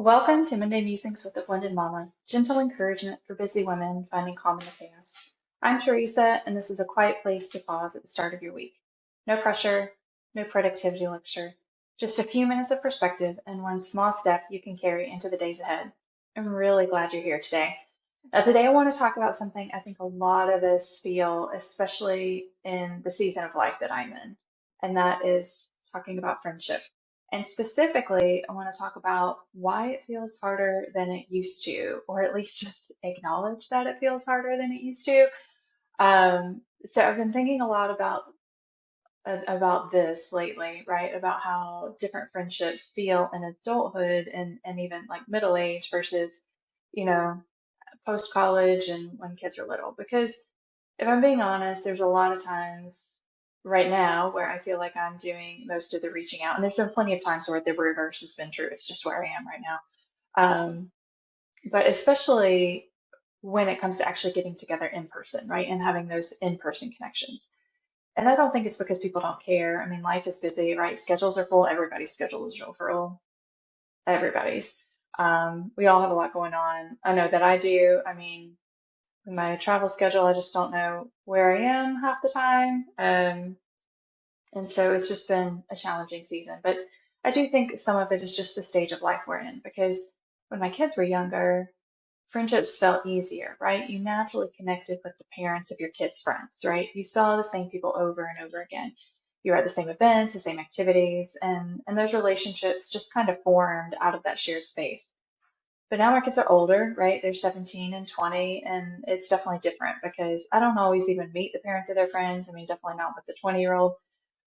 Welcome to Monday Musings with the Blended Mama, gentle encouragement for busy women finding calm in the chaos. I'm Teresa, and this is a quiet place to pause at the start of your week. No pressure, no productivity lecture, just a few minutes of perspective and one small step you can carry into the days ahead. I'm really glad you're here today. Today, I want to talk about something I think a lot of us feel, especially in the season of life that I'm in, and that is talking about friendship. And specifically, I want to talk about why it feels harder than it used to, or at least just acknowledge that it feels harder than it used to. So I've been thinking a lot about this lately, right? About how different friendships feel in adulthood and even like middle age versus, you know, post college and when kids are little. Because if I'm being honest, there's a lot of times right now where I feel like I'm doing most of the reaching out. And there's been plenty of times where the reverse has been true. It's just where I am right now. But especially when it comes to actually getting together in person, right? And having those in-person connections. And I don't think it's because people don't care. I mean, life is busy, right? Schedules are full. Everybody's schedule is real full. Everybody's. We all have a lot going on. I know that I do. I mean, with my travel schedule, I just don't know where I am half the time. And so it's just been a challenging season. But I do think some of it is just the stage of life we're in because when my kids were younger, friendships felt easier, right? You naturally connected with the parents of your kids' friends, right? You saw the same people over and over again. You were at the same events, the same activities, and those relationships just kind of formed out of that shared space. But now my kids are older, right? They're 17 and 20, and it's definitely different because I don't always even meet the parents of their friends. I mean, definitely not with the 20-year-old.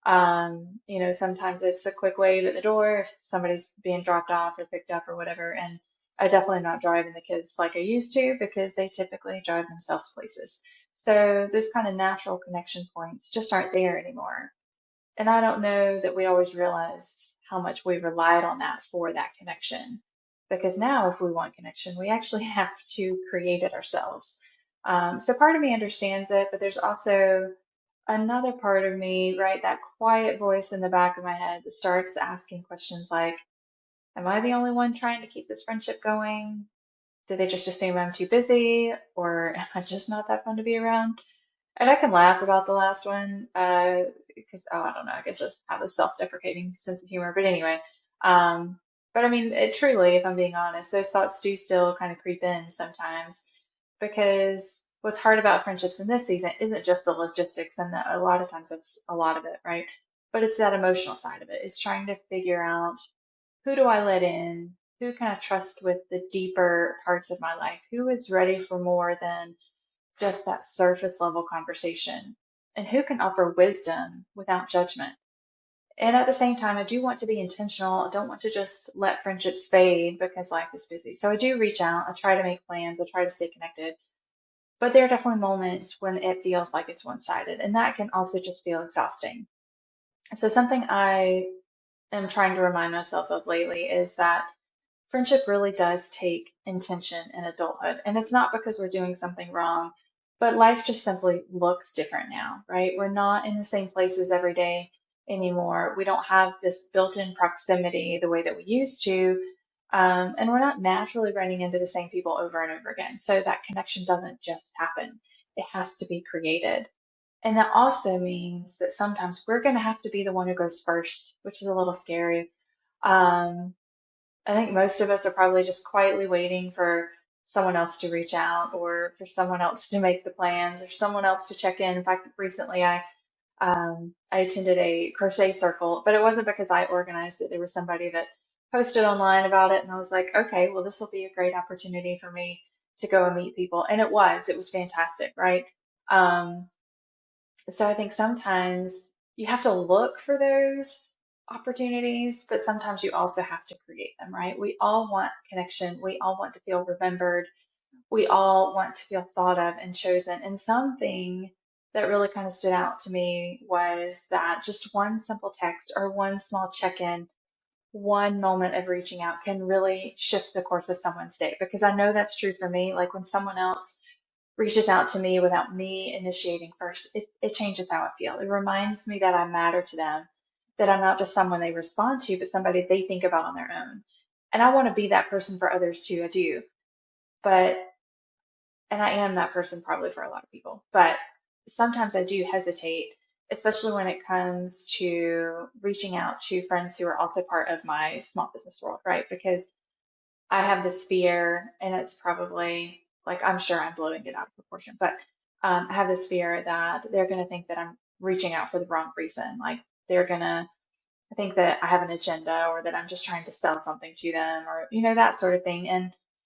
Sometimes it's a quick wave at the door if somebody's being dropped off or picked up or whatever. And I definitely am not driving the kids like I used to because they typically drive themselves places. So those kind of natural connection points just aren't there anymore. And I don't know that we always realize how much we relied on that for that connection. Because now, if we want connection, we actually have to create it ourselves. So part of me understands it, but there's also another part of me, right? That quiet voice in the back of my head that starts asking questions like, am I the only one trying to keep this friendship going? Do they just assume I'm too busy? Or am I just not that fun to be around? And I can laugh about the last one, because, oh, I don't know, I guess I have a self-deprecating sense of humor. But anyway, um, but I mean, truly, if I'm being honest, those thoughts do still kind of creep in sometimes because what's hard about friendships in this season isn't just the logistics, and a lot of times that's a lot of it, right? But it's that emotional side of it. It's trying to figure out who do I let in? Who can I trust with the deeper parts of my life? Who is ready for more than just that surface level conversation, and who can offer wisdom without judgment. And at the same time, I do want to be intentional. I don't want to just let friendships fade because life is busy. So I do reach out. I try to make plans. I try to stay connected. But there are definitely moments when it feels like it's one-sided, and that can also just feel exhausting. So something I am trying to remind myself of lately is that friendship really does take intention in adulthood. And it's not because we're doing something wrong, but life just simply looks different now, right? We're not in the same places every day anymore. We don't have this built-in proximity the way that we used to. And we're not naturally running into the same people over and over again. So that connection doesn't just happen. It has to be created. And that also means that sometimes we're going to have to be the one who goes first, which is a little scary. Um, I think most of us are probably just quietly waiting for someone else to reach out or for someone else to make the plans or someone else to check in. In fact, recently I attended a crochet circle, but it wasn't because I organized it. There was somebody that posted online about it, and I was like, okay, well, this will be a great opportunity for me to go and meet people. And it was fantastic, right? Um, so I think sometimes you have to look for those opportunities, but sometimes you also have to create them, right? We all want connection. We all want to feel remembered. We all want to feel thought of and chosen. And something that really kind of stood out to me was that just one simple text or one small check-in, one moment of reaching out can really shift the course of someone's day. Because I know that's true for me. Like when someone else reaches out to me without me initiating first, it changes how I feel. It reminds me that I matter to them, that I'm not just someone they respond to, but somebody they think about on their own. And I want to be that person for others too. I do. But, and I am that person probably for a lot of people, but sometimes I do hesitate, especially when it comes to reaching out to friends who are also part of my small business world, right? Because I have this fear, and it's probably like I'm sure I'm blowing it out of proportion, but I have this fear that they're going to think that I'm reaching out for the wrong reason. Like they're going to think that I have an agenda or that I'm just trying to sell something to them or, that sort of thing.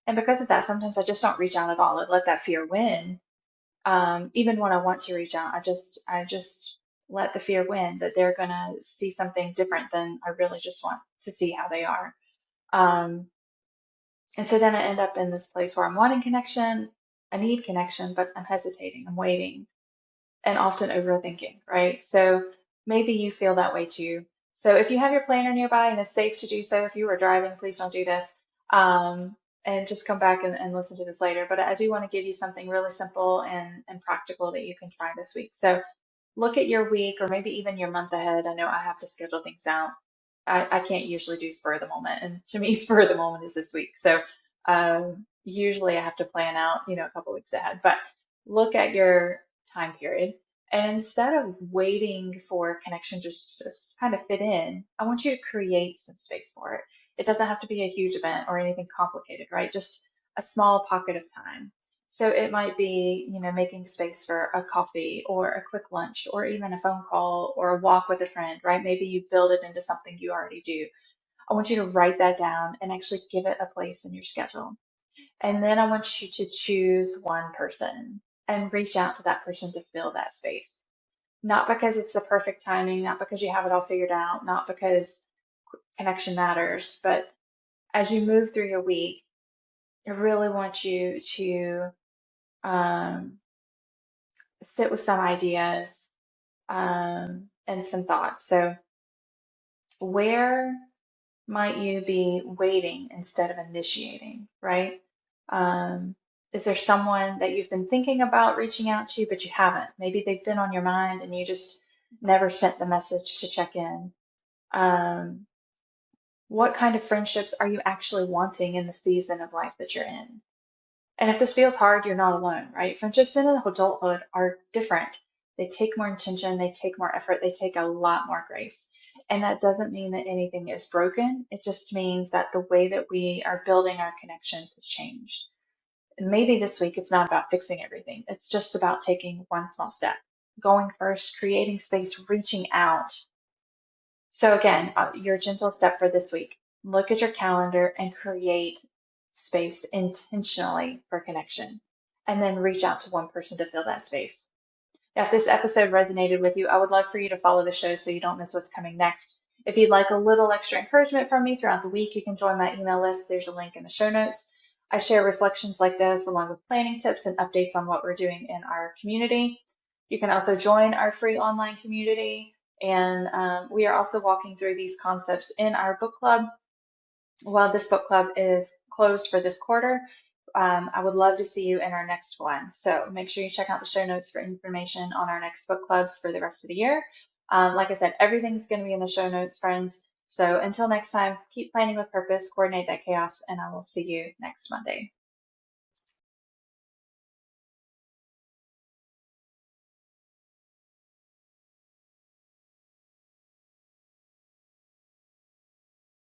And because of that, sometimes I just don't reach out at all. I let that fear win. Even when I want to reach out, I just let the fear win that they're going to see something different than I really just want to see how they are. Um, and so then I end up in this place where I'm wanting connection, I need connection, but I'm hesitating, I'm waiting, and often overthinking, right? So maybe you feel that way too. So if you have your planner nearby and it's safe to do so, if you are driving, please don't do this. Um, and just come back and listen to this later. But I do want to give you something really simple and practical that you can try this week. So look at your week or maybe even your month ahead. I know I have to schedule things out. I can't usually do spur of the moment. And to me, spur of the moment is this week. So usually I have to plan out, a couple weeks ahead. But look at your time period. And instead of waiting for connection just kind of fit in, I want you to create some space for it. It doesn't have to be a huge event or anything complicated, right? Just a small pocket of time. So it might be, making space for a coffee or a quick lunch or even a phone call or a walk with a friend, right? Maybe you build it into something you already do. I want you to write that down and actually give it a place in your schedule. And then I want you to choose one person and reach out to that person to fill that space. Not because it's the perfect timing, not because you have it all figured out, not because connection matters, but as you move through your week, I really want you to um, sit with some ideas and some thoughts. So, where might you be waiting instead of initiating, right? Um, is there someone that you've been thinking about reaching out to, but you haven't? Maybe they've been on your mind and you just never sent the message to check in. Um, what kind of friendships are you actually wanting in the season of life that you're in? And if this feels hard, you're not alone, right? Friendships in adulthood are different. They take more intention, they take more effort, they take a lot more grace. And that doesn't mean that anything is broken. It just means that the way that we are building our connections has changed. And maybe this week it's not about fixing everything. It's just about taking one small step, going first, creating space, reaching out. So again, your gentle step for this week, look at your calendar and create space intentionally for connection, and then reach out to one person to fill that space. Now, if this episode resonated with you, I would love for you to follow the show so you don't miss what's coming next. If you'd like a little extra encouragement from me throughout the week, you can join my email list. There's a link in the show notes. I share reflections like this along with planning tips and updates on what we're doing in our community. You can also join our free online community. And we are also walking through these concepts in our book club. While this book club is closed for this quarter, I would love to see you in our next one. So make sure you check out the show notes for information on our next book clubs for the rest of the year. Like I said, everything's going to be in the show notes, friends. So until next time, keep planning with purpose, coordinate that chaos, and I will see you next Monday.